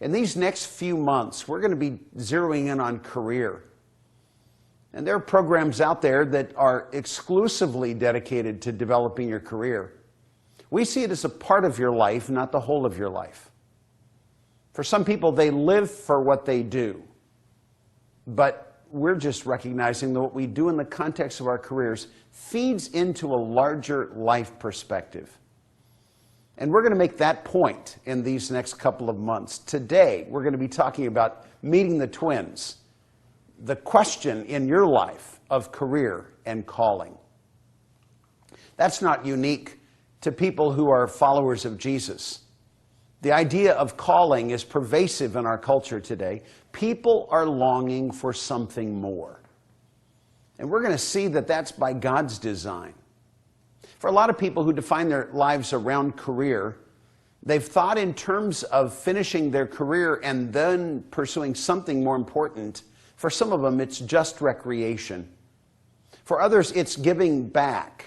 In these next few months, we're going to be zeroing in on career. And there are programs out there that are exclusively dedicated to developing your career. We see it as a part of your life, not the whole of your life. For some people, they live for what they do. But we're just recognizing that what we do in the context of our careers feeds into a larger life perspective. And we're going to make that point in these next couple of months. Today, we're going to be talking about meeting the twins, the question in your life of career and calling. That's not unique to people who are followers of Jesus. The idea of calling is pervasive in our culture today. People are longing for something more. And we're going to see that that's by God's design. For a lot of people who define their lives around career, they've thought in terms of finishing their career and then pursuing something more important. For some of them, it's just recreation. For others, it's giving back.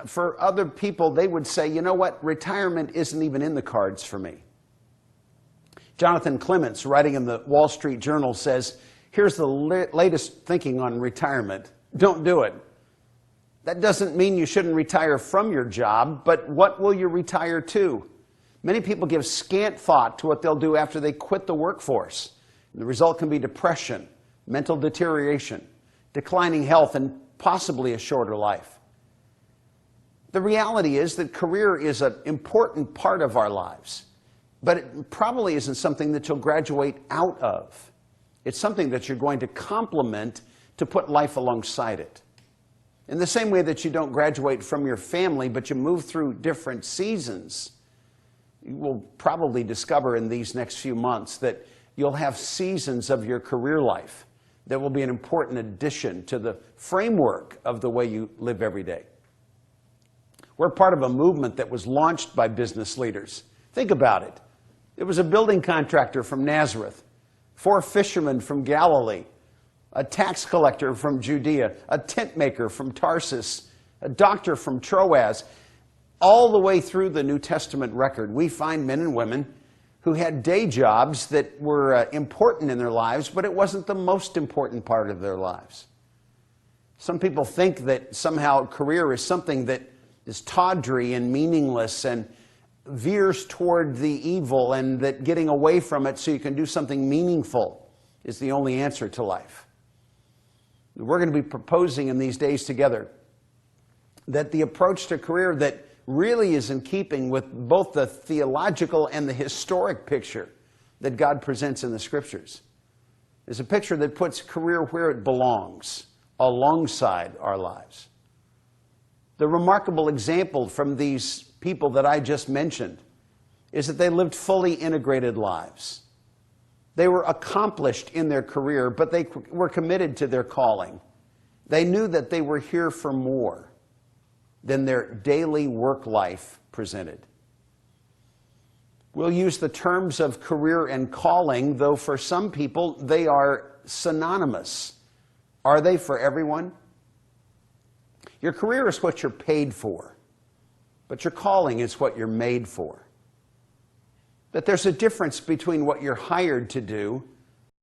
For other people, they would say, you know what, retirement isn't even in the cards for me. Jonathan Clements, writing in the Wall Street Journal, says, here's the latest thinking on retirement. Don't do it. That doesn't mean you shouldn't retire from your job, but what will you retire to? Many people give scant thought to what they'll do after they quit the workforce. The result can be depression, mental deterioration, declining health, and possibly a shorter life. The reality is that career is an important part of our lives, but it probably isn't something that you'll graduate out of. It's something that you're going to complement to put life alongside it. In the same way that you don't graduate from your family, but you move through different seasons, you will probably discover in these next few months that you'll have seasons of your career life that will be an important addition to the framework of the way you live every day. We're part of a movement that was launched by business leaders. Think about it. It was a building contractor from Nazareth, 4 fishermen from Galilee, a tax collector from Judea, a tent maker from Tarsus, a doctor from Troas. All the way through the New Testament record, we find men and women who had day jobs that were important in their lives, but it wasn't the most important part of their lives. Some people think that somehow career is something that is tawdry and meaningless and veers toward the evil, and that getting away from it so you can do something meaningful is the only answer to life. We're going to be proposing in these days together that the approach to career that really is in keeping with both the theological and the historic picture that God presents in the Scriptures is a picture that puts career where it belongs, alongside our lives. The remarkable example from these people that I just mentioned is that they lived fully integrated lives. They were accomplished in their career, but they were committed to their calling. They knew that they were here for more than their daily work life presented. We'll use the terms of career and calling, though for some people they are synonymous. Are they for everyone? Your career is what you're paid for, but your calling is what you're made for. But there's a difference between what you're hired to do